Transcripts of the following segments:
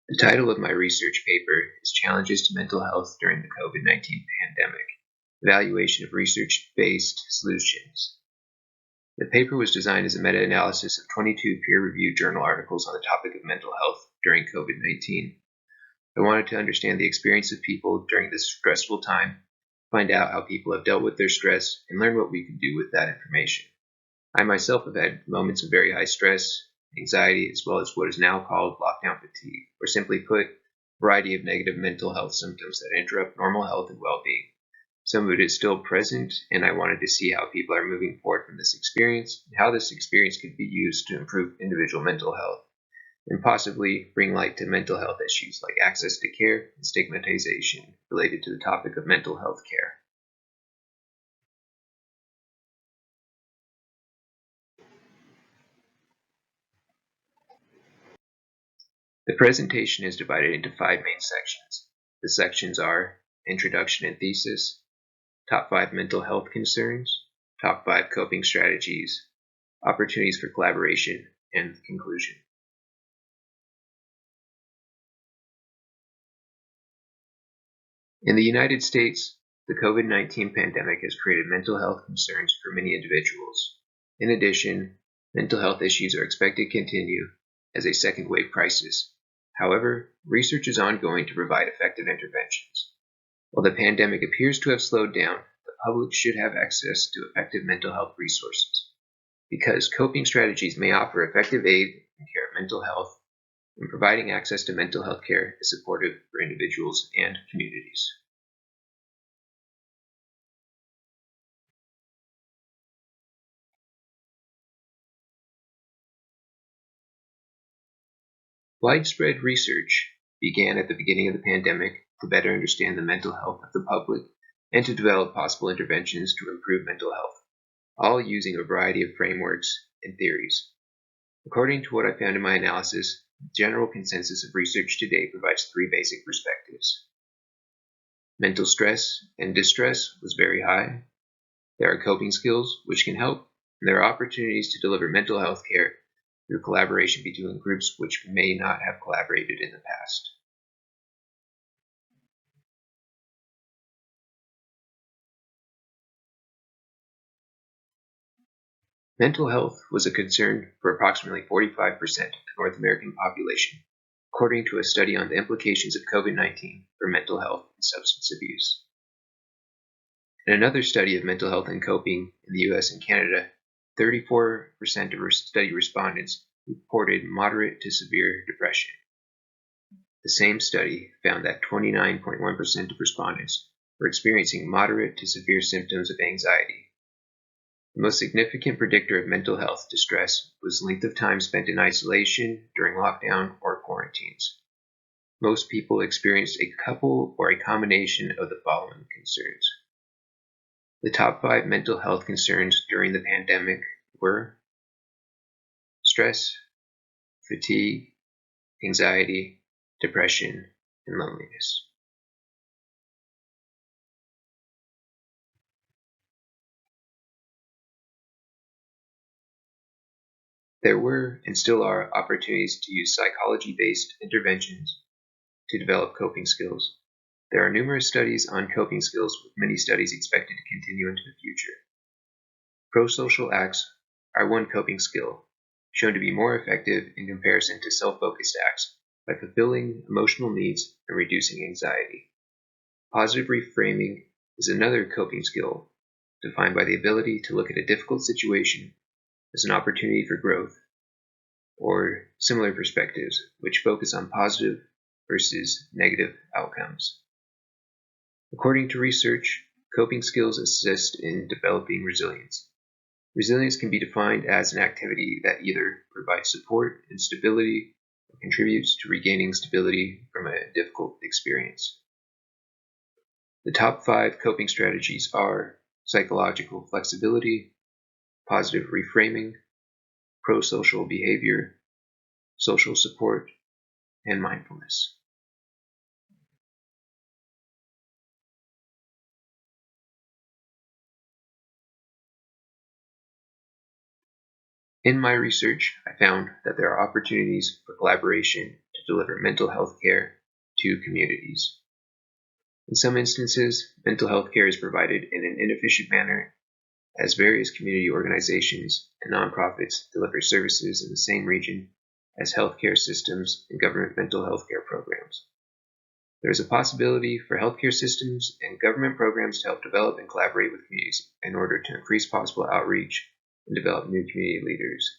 The title of my research paper is Challenges to Mental Health During the COVID-19 Pandemic, Evaluation of Research-Based Solutions. The paper was designed as a meta-analysis of 22 peer-reviewed journal articles on the topic of mental health during COVID-19. I wanted to understand the experience of people during this stressful time, find out how people have dealt with their stress, and learn what we can do with that information. I myself have had moments of very high stress, anxiety, as well as what is now called lockdown fatigue, or simply put, a variety of negative mental health symptoms that interrupt normal health and well-being. Some of it is still present, and I wanted to see how people are moving forward from this experience, and how this experience could be used to improve individual mental health, and possibly bring light to mental health issues like access to care and stigmatization related to the topic of mental health care. The presentation is divided into 5 main sections. The sections are Introduction and Thesis, Top 5 Mental Health Concerns, Top 5 Coping Strategies, Opportunities for Collaboration, and the Conclusion. In the United States, the COVID-19 pandemic has created mental health concerns for many individuals. In addition, mental health issues are expected to continue as a second wave crisis. However, research is ongoing to provide effective interventions. While the pandemic appears to have slowed down, the public should have access to effective mental health resources. Because coping strategies may offer effective aid in care of mental health, and providing access to mental health care is supportive for individuals and communities. Widespread research began at the beginning of the pandemic to better understand the mental health of the public and to develop possible interventions to improve mental health, all using a variety of frameworks and theories. According to what I found in my analysis, the general consensus of research today provides 3 basic perspectives. Mental stress and distress was very high. There are coping skills which can help, and there are opportunities to deliver mental health care through collaboration between groups which may not have collaborated in the past. Mental health was a concern for approximately 45% of the North American population, according to a study on the implications of COVID-19 for mental health and substance abuse. In another study of mental health and coping in the US and Canada, 34% of study respondents reported moderate to severe depression. The same study found that 29.1% of respondents were experiencing moderate to severe symptoms of anxiety. The most significant predictor of mental health distress was length of time spent in isolation during lockdown or quarantines. Most people experienced a couple or a combination of the following concerns. The top 5 mental health concerns during the pandemic were stress, fatigue, anxiety, depression, and loneliness. There were and still are opportunities to use psychology-based interventions to develop coping skills. There are numerous studies on coping skills, with many studies expected to continue into the future. Pro-social acts are one coping skill, shown to be more effective in comparison to self-focused acts by fulfilling emotional needs and reducing anxiety. Positive reframing is another coping skill, defined by the ability to look at a difficult situation as an opportunity for growth, or similar perspectives which focus on positive versus negative outcomes. According to research, coping skills assist in developing resilience. Resilience can be defined as an activity that either provides support and stability or contributes to regaining stability from a difficult experience. The top 5 coping strategies are psychological flexibility, positive reframing, pro-social behavior, social support, and mindfulness. In my research, I found that there are opportunities for collaboration to to deliver mental health care to communities. In some instances, mental health care is provided in an inefficient manner, as various community organizations and nonprofits deliver services in the same region as healthcare systems and government mental health care programs. There is a possibility for healthcare systems and government programs to help develop and collaborate with communities in order to increase possible outreach and develop new community leaders.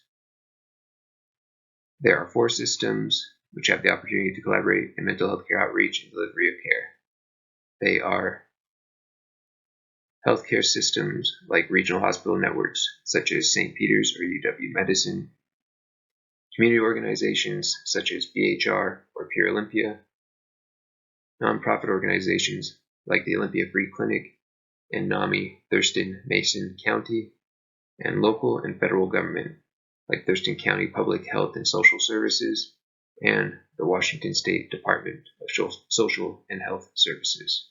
There are 4 systems which have the opportunity to collaborate in mental health care outreach and delivery of care. They are healthcare systems like regional hospital networks such as St. Peter's or UW Medicine, community organizations such as BHR or Pure Olympia, nonprofit organizations like the Olympia Free Clinic and NAMI Thurston Mason County, and local and federal government like Thurston County Public Health and Social Services and the Washington State Department of Social and Health Services.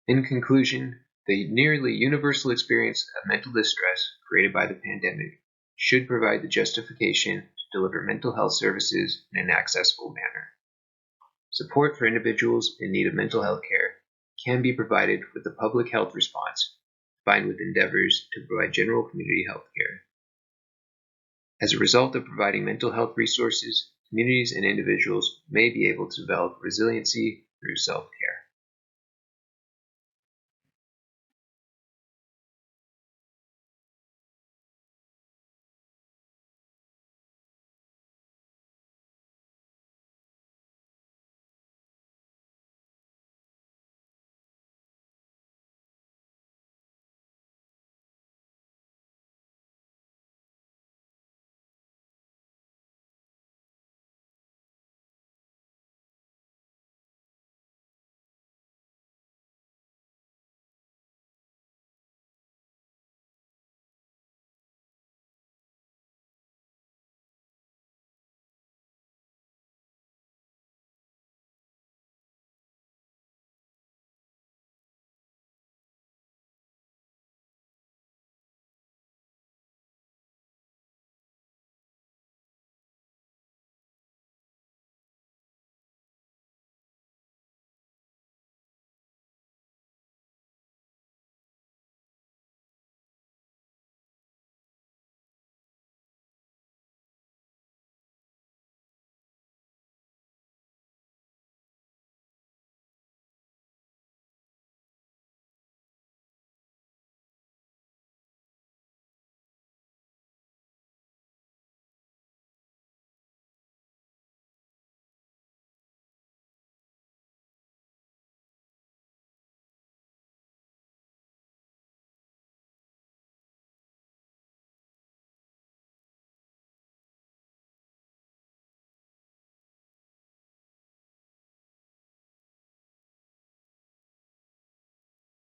In conclusion, the nearly universal experience of mental distress created by the pandemic should provide the justification to deliver mental health services in an accessible manner. Support for individuals in need of mental health care can be provided with the public health response, combined with endeavors to provide general community health care. As a result of providing mental health resources, communities and individuals may be able to develop resiliency through self-care.